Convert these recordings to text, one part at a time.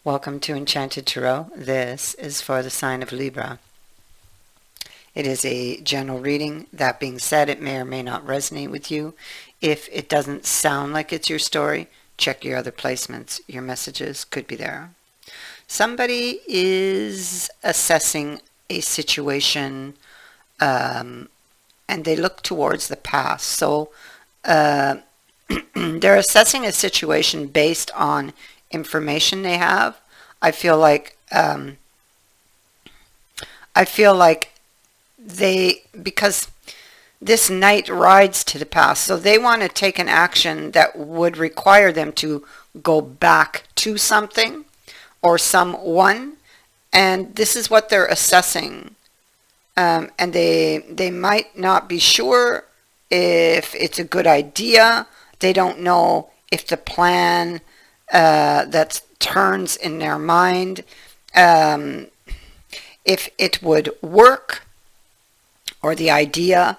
Welcome to Enchanted Tarot. This is for the sign of Libra. It is a general reading. That being said, it may or may not resonate with you. If it doesn't sound like it's your story, check your other placements. Your messages could be there. Somebody is assessing a situation and they look towards the past. So they're assessing a situation based on information they have. I feel like because this knight rides to the past, so they want to take an action that would require them to go back to something or someone, and this is what they're assessing. And they might not be sure if it's a good idea. They don't know if the plan that turns in their mind, if it would work, or the idea.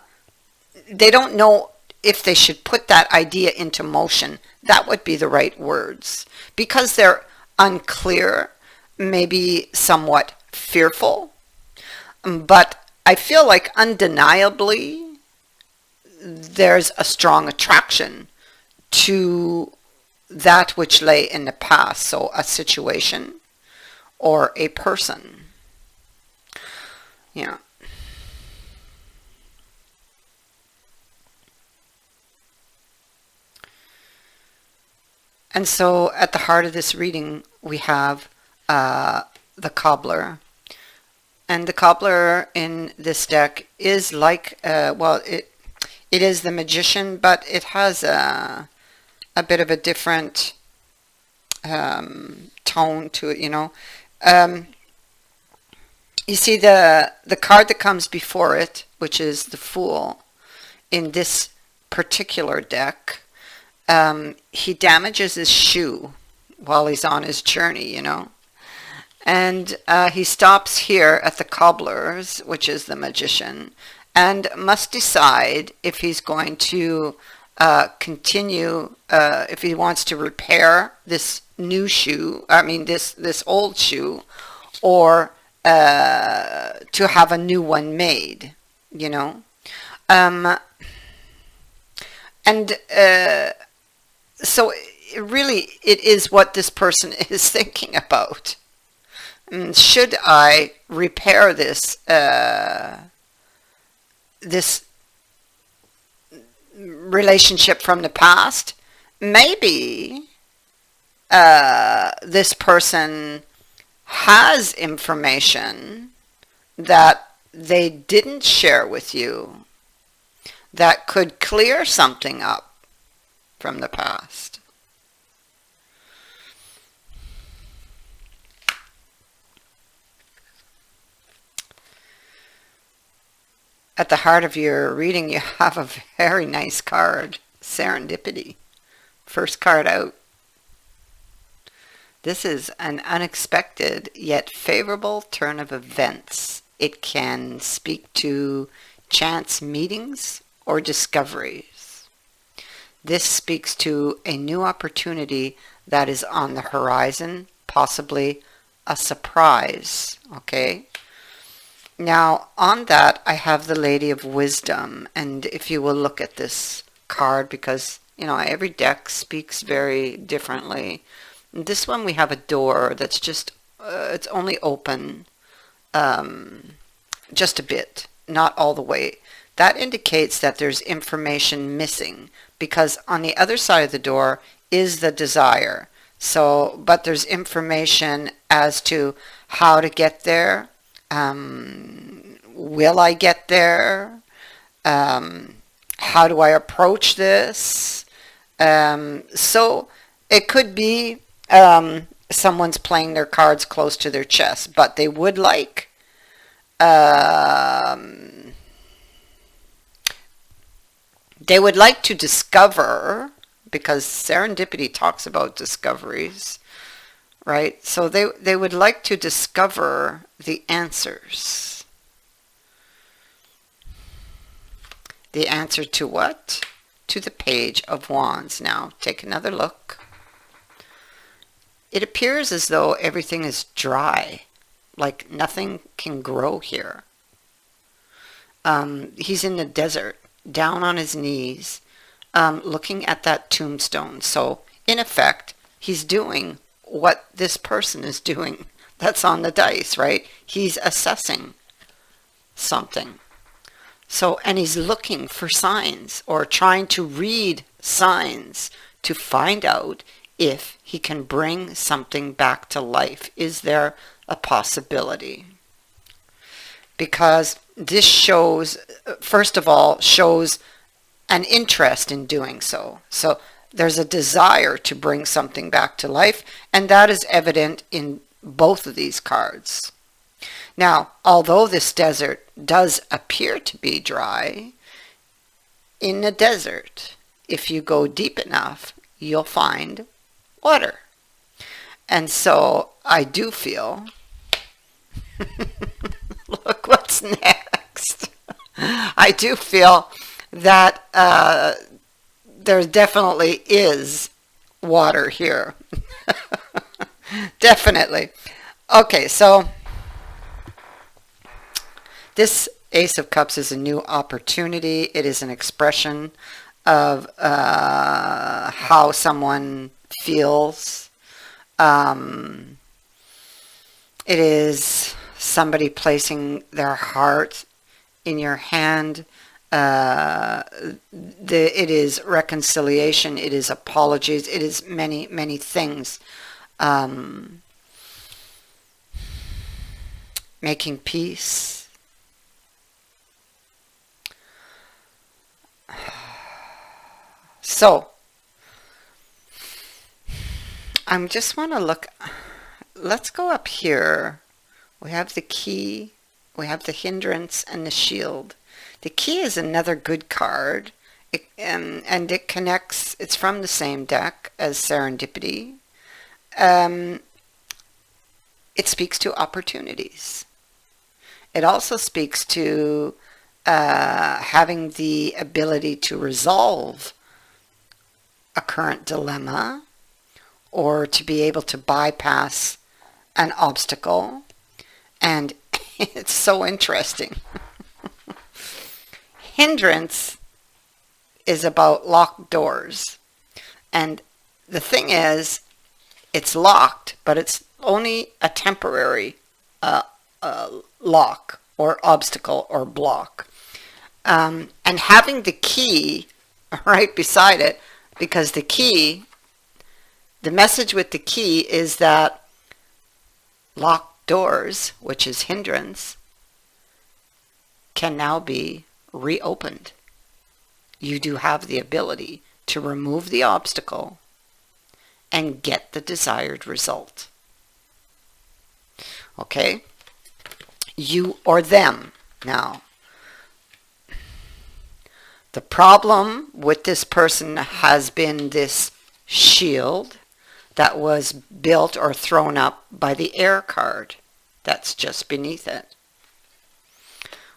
They don't know if they should put that idea into motion. That would be the right words. Because they're unclear, maybe somewhat fearful. But I feel like undeniably there's a strong attraction to that which lay in the past. So a situation or a person. Yeah. And so at the heart of this reading, we have the cobbler. And the cobbler in this deck is like, it is the magician, but it has a bit of a different tone to it, you know. You see the card that comes before it, which is the Fool, in this particular deck. He damages his shoe while he's on his journey, you know. And he stops here at the cobbler's, which is the magician, and must decide if he's going to continue, if he wants to repair this new shoe, this old shoe, or to have a new one made, you know. So really it is what this person is thinking about. Should I repair this this relationship from the past? Maybe this person has information that they didn't share with you that could clear something up from the past. At the heart of your reading, you have a very nice card, Serendipity. First card out. This is an unexpected yet favorable turn of events. It can speak to chance meetings or discoveries. This speaks to a new opportunity that is on the horizon, possibly a surprise, okay? Now, on that, I have the Lady of Wisdom, and if you will look at this card, because, you know, every deck speaks very differently. This one we have a door that's just, it's only open just a bit, not all the way. That indicates that there's information missing, because on the other side of the door is the desire. So, but there's information as to how to get there. Will I get there? How do I approach this? So it could be someone's playing their cards close to their chest, but they would like to discover, because serendipity talks about discoveries, right? So they would like to discover the answers. The answer to what? To the Page of Wands. Now, take another look. it appears as though everything is dry, like nothing can grow here. He's in the desert, down on his knees, looking at that tombstone. So, in effect, he's doing what this person is doing that's on the dice, right? He's assessing something. So, and he's looking for signs or trying to read signs to find out if he can bring something back to life. Is there a possibility? Because this shows, first of all, shows an interest in doing so. So there's a desire to bring something back to life, and that is evident in both of these cards. Now, although this desert does appear to be dry, in the desert, if you go deep enough, you'll find water. And so I do feel, look what's next. I do feel that there definitely is water here. Definitely. Okay, so this Ace of Cups is a new opportunity. It is an expression of how someone feels. It is somebody placing their heart in your hand. It is reconciliation. It is apologies. It is many, many things. Making peace. So, I just want to look, let's go up here. We have the key, we have the hindrance, and the shield. The key is another good card, and it connects, it's from the same deck as Serendipity. It speaks to opportunities. It also speaks to having the ability to resolve a current dilemma, or to be able to bypass an obstacle. And it's so interesting. Hindrance is about locked doors. And the thing is, it's locked, but it's only a temporary lock or obstacle or block. And having the key right beside it, because the key, the message with the key is that locked doors, which is hindrance, can now be reopened. You do have the ability to remove the obstacle and get the desired result. Okay? You or them now. The problem with this person has been this shield that was built or thrown up by the air card that's just beneath it.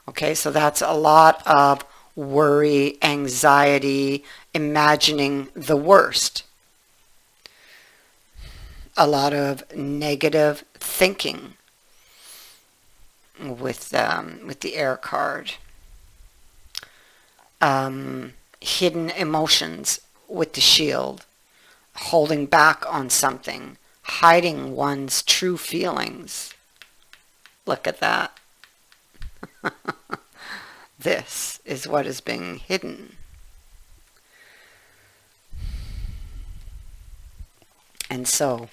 Okay, so that's a lot of worry, anxiety, imagining the worst. A lot of negative thinking with the air card. Hidden emotions with the shield, holding back on something, hiding one's true feelings. Look at that. This is what is being hidden. And so,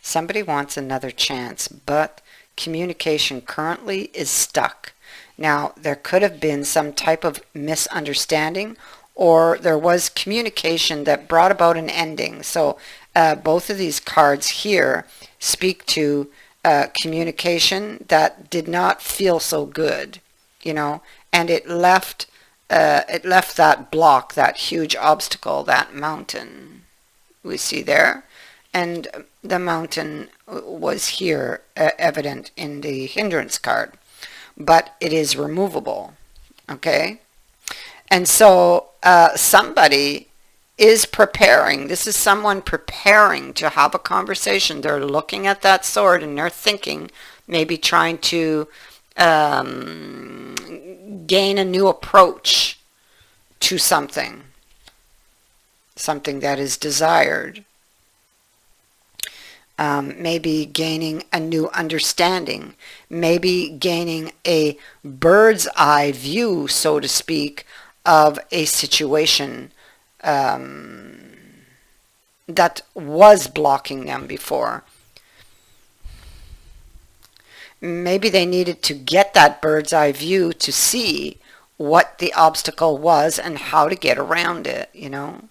somebody wants another chance, but communication currently is stuck. Now, there could have been some type of misunderstanding, or there was communication that brought about an ending. So both of these cards here speak to communication that did not feel so good, you know, and it left that block, that huge obstacle, that mountain we see there. And the mountain was here, evident in the hindrance card. But it is removable, okay? And so somebody is preparing. This is someone preparing to have a conversation. They're looking at that sword and they're thinking, maybe trying to gain a new approach to something that is desired. Maybe gaining a new understanding, maybe gaining a bird's eye view, so to speak, of a situation that was blocking them before. Maybe they needed to get that bird's eye view to see what the obstacle was and how to get around it, you know.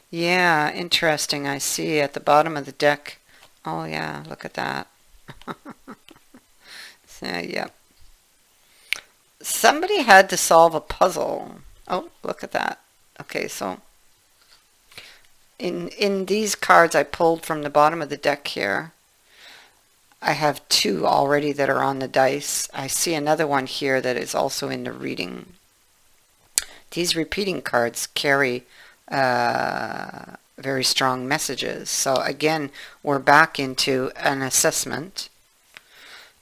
Yeah, interesting. I see at the bottom of the deck. Oh yeah, look at that. So, yeah. Somebody had to solve a puzzle. Oh, look at that. Okay, so in these cards I pulled from the bottom of the deck here, I have two already that are on the dice. I see another one here that is also in the reading. These repeating cards carry very strong messages. So again, we're back into an assessment,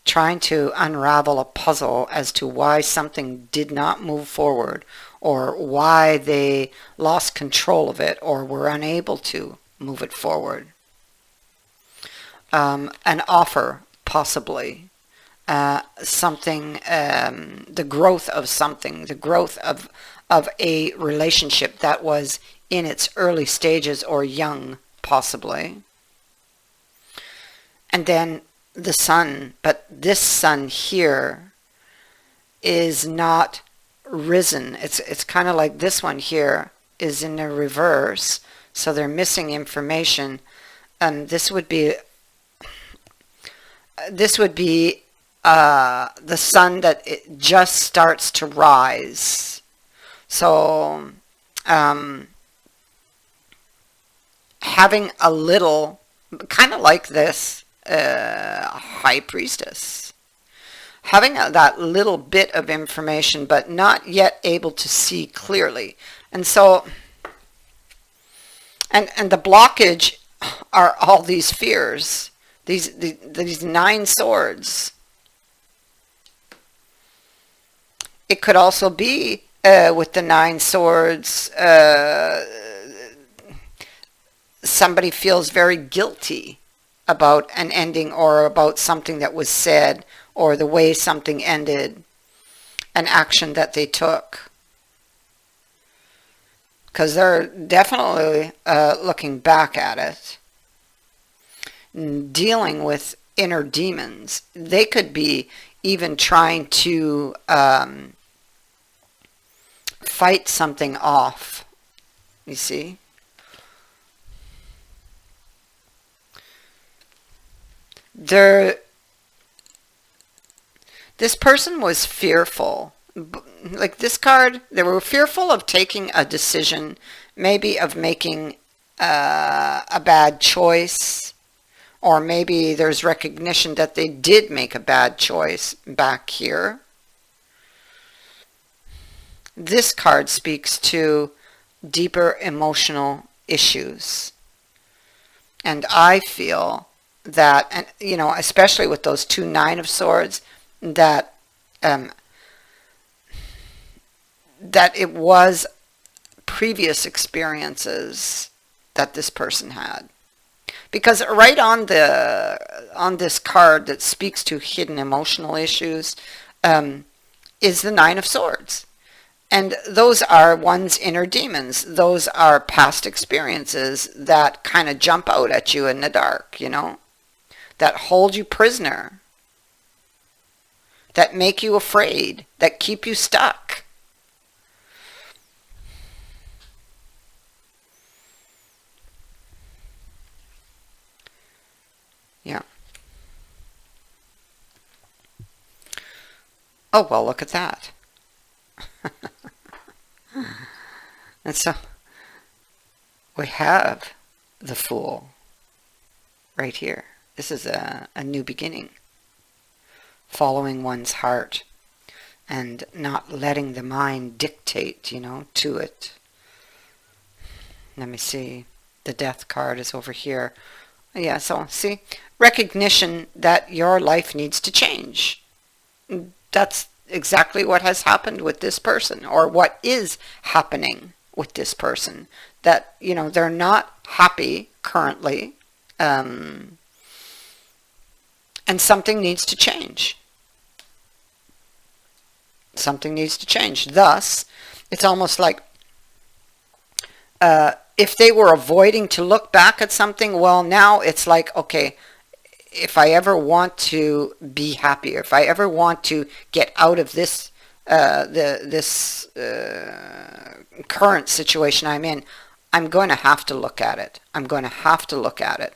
trying to unravel a puzzle as to why something did not move forward, or why they lost control of it or were unable to move it forward. An offer, possibly. Something, the growth of something, the growth of a relationship that was in its early stages or young, possibly. And then the sun, but this sun here is not risen. It's kind of like this one here is in the reverse, so they're missing information. This would be the sun that it just starts to rise. So having a little, kind of like this high priestess, having that little bit of information but not yet able to see clearly. And so and the blockage are all these fears, these 9 swords. It could also be with the 9 swords, somebody feels very guilty about an ending or about something that was said or the way something ended, an action that they took. Because they're definitely looking back at it, dealing with inner demons. They could be even trying to fight something off, you see. This person was fearful. Like this card, they were fearful of taking a decision, maybe of making a bad choice, or maybe there's recognition that they did make a bad choice back here. This card speaks to deeper emotional issues. And I feel that, and you know, especially with those 2 9 of swords, that that it was previous experiences that this person had. Because right on this card that speaks to hidden emotional issues is the 9 of swords. And those are one's inner demons. Those are past experiences that kind of jump out at you in the dark, you know, that hold you prisoner, that make you afraid, that keep you stuck. Yeah. Oh, well, look at that. And so we have the Fool right here. This is a new beginning. following one's heart and not letting the mind dictate, to it. Let me see. The death card is over here. Yeah, so see, recognition that your life needs to change. That's exactly what has happened with this person, or what is happening with this person. That, they're not happy currently, and something needs to change. Something needs to change. Thus, it's almost like if they were avoiding to look back at something, well, now it's like, okay, if I ever want to be happy, if I ever want to get out of this current situation I'm in, I'm going to have to look at it. I'm going to have to look at it.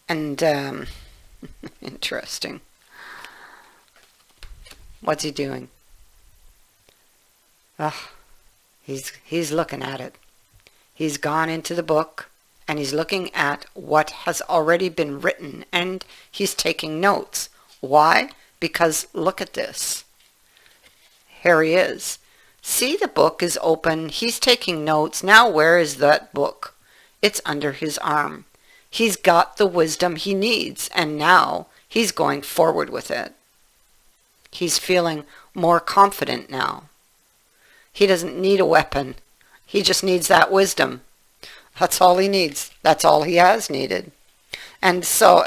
And interesting. What's he doing? He's looking at it. He's gone into the book and he's looking at what has already been written, and he's taking notes. Why? Because look at this. Here he is. See, the book is open. He's taking notes. Now where is that book? It's under his arm. He's got the wisdom he needs, and now he's going forward with it. He's feeling more confident now. He doesn't need a weapon. He just needs that wisdom. That's all he needs. That's all he has needed. And so,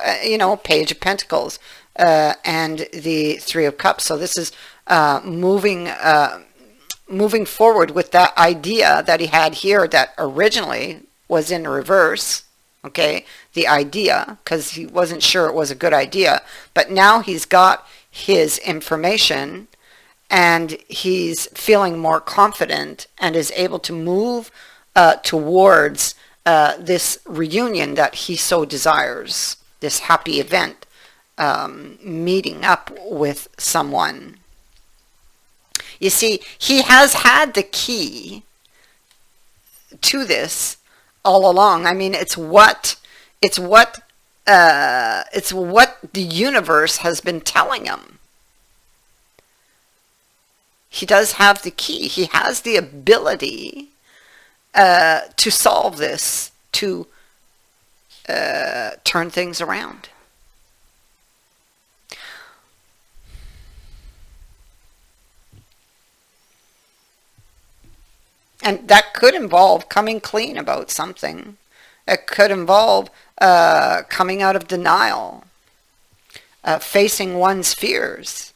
Page of Pentacles and the Three of Cups. So this is moving forward with that idea that he had here that originally was in reverse. Okay, the idea, because he wasn't sure it was a good idea. But now he's got his information and he's feeling more confident and is able to move towards this reunion that he so desires, this happy event, meeting up with someone. You see, he has had the key to this all along. I mean, it's what the universe has been telling him. He does have the key. He has the ability to solve this, to turn things around. And that could involve coming clean about something. It could involve coming out of denial, facing one's fears.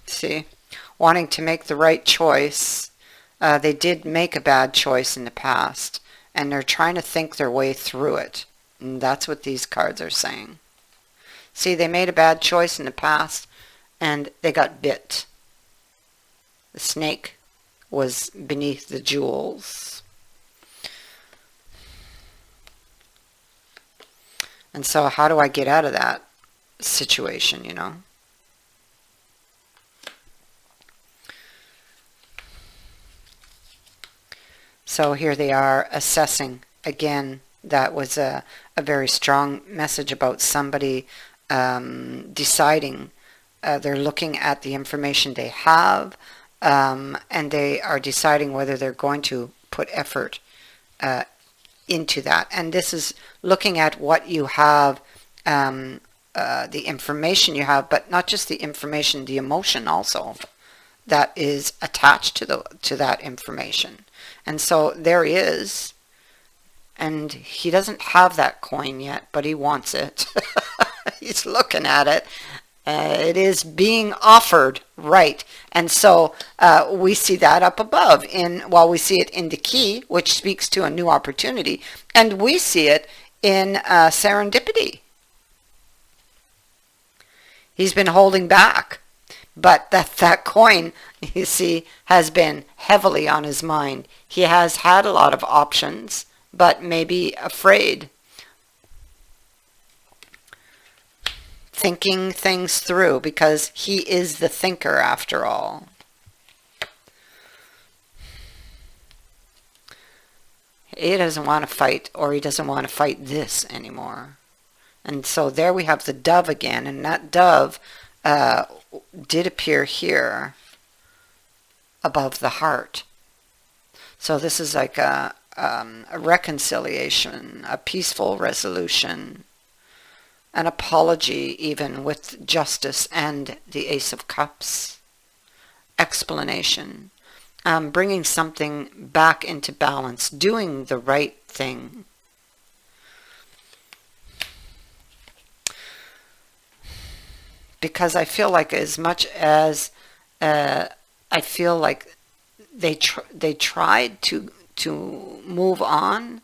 See, wanting to make the right choice. They did make a bad choice in the past, and they're trying to think their way through it. And that's what these cards are saying. See, they made a bad choice in the past, and they got bit. The snake was beneath the jewels. And so how do I get out of that situation, So here they are assessing. Again, that was a very strong message about somebody deciding. They're looking at the information they have, and they are deciding whether they're going to put effort into that. And this is looking at what you have, the information you have, but not just the information, the emotion also that is attached to that information. And so there he is, and he doesn't have that coin yet, but he wants it. He's looking at it. It is being offered, right? And so we see that up above. We see it in the key, which speaks to a new opportunity, and we see it in serendipity. He's been holding back, but that coin, you see, has been heavily on his mind. He has had a lot of options, but maybe afraid. Thinking things through, because he is the thinker after all. he doesn't want to fight, or he doesn't want to fight this anymore. And so there we have the dove again, and that dove did appear here above the heart. So this is like a reconciliation, a peaceful resolution, an apology even with justice and the Ace of Cups. Explanation. Bringing something back into balance, doing the right thing. Because I feel like as much as I feel like they tried to move on,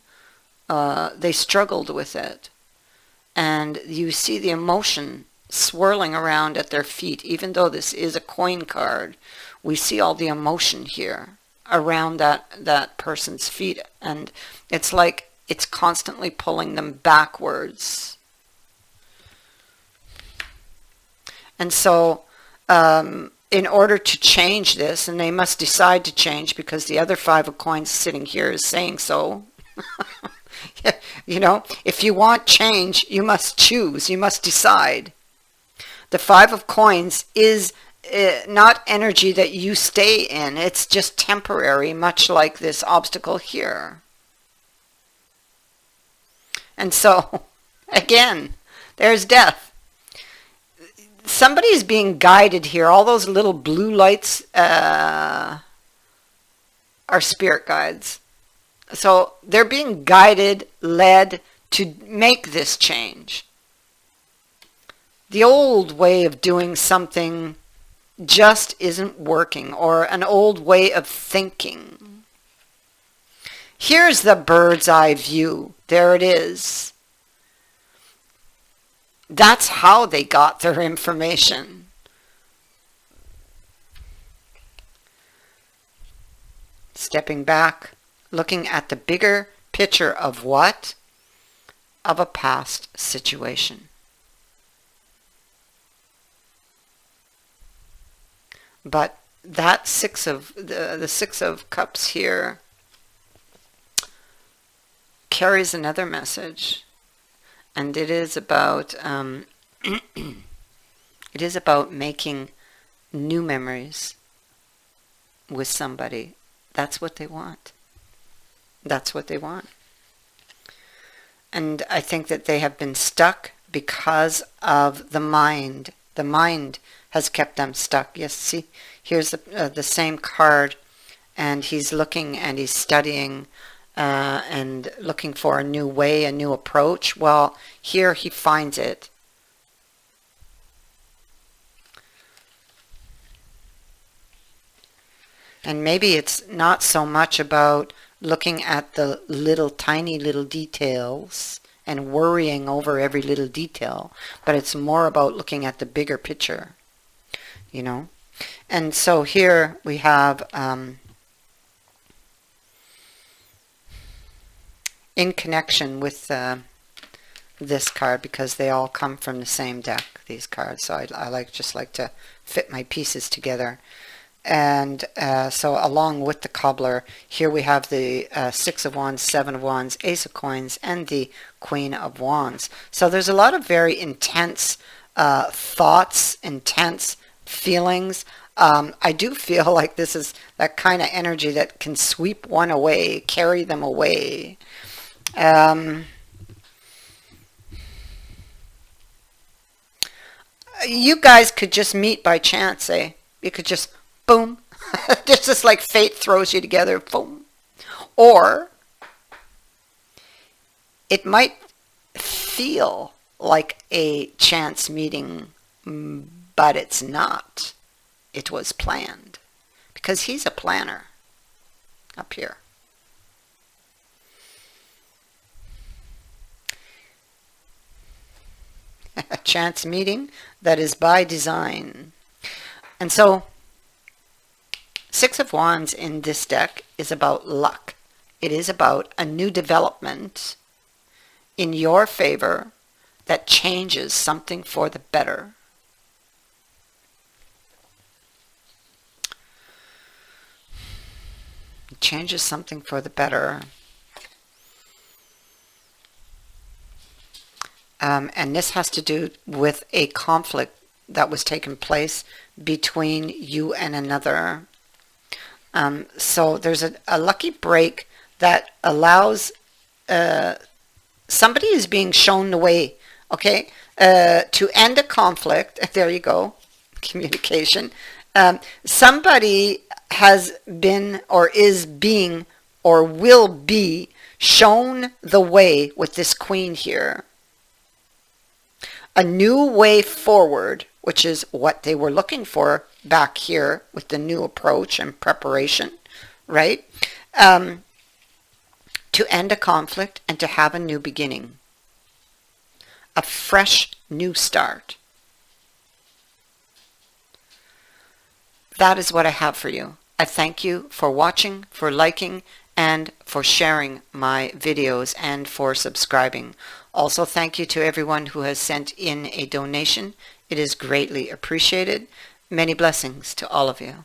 they struggled with it. And you see the emotion swirling around at their feet. Even though this is a coin card, we see all the emotion here around that person's feet. And it's like it's constantly pulling them backwards. And so in order to change this, and they must decide to change because the other Five of Coins sitting here is saying so. You know, if you want change, you must choose, you must decide. The Five of Coins is not energy that you stay in. It's just temporary, much like this obstacle here. And so, again, there's death. Somebody is being guided here. All those little blue lights are spirit guides. So they're being guided, led to make this change. The old way of doing something just isn't working, or an old way of thinking. Here's the bird's eye view. There it is. That's how they got their information. Stepping back, looking at the bigger picture of what? Of a past situation. But that the Six of Cups here carries another message, and it is about it is about making new memories with somebody. That's what they want. That's what they want. And I think that they have been stuck because of the mind. The mind has kept them stuck. Yes, see, here's the same card, and he's looking and he's studying and looking for a new way, a new approach. Well, here he finds it. And maybe it's not so much about looking at the tiny little details and worrying over every little detail, but it's more about looking at the bigger picture, you know. And so here we have in connection with this card, because they all come from the same deck, these cards, so I just like to fit my pieces together. And so along with the cobbler, here we have the Six of Wands, Seven of Wands, Ace of Coins, and the Queen of Wands. So there's a lot of very intense thoughts, intense feelings. I do feel like this is that kind of energy that can sweep one away, carry them away. You guys could just meet by chance, eh? You could just boom. It's just like fate throws you together, boom. Or it might feel like a chance meeting, but it's not. It was planned, because he's a planner up here. A chance meeting that is by design. And so Six of Wands in this deck is about luck. It is about a new development in your favor that changes something for the better. It changes something for the better. and this has to do with a conflict that was taking place between you and another. So there's a lucky break that allows somebody is being shown the way, okay, to end a conflict. There you go, communication. Somebody has been or is being or will be shown the way with this queen here. A new way forward, which is what they were looking for back here with the new approach and preparation, right? To end a conflict and to have a new beginning. A fresh new start. That is what I have for you. I thank you for watching, for liking, and for sharing my videos and for subscribing. Also, thank you to everyone who has sent in a donation. It is greatly appreciated. Many blessings to all of you.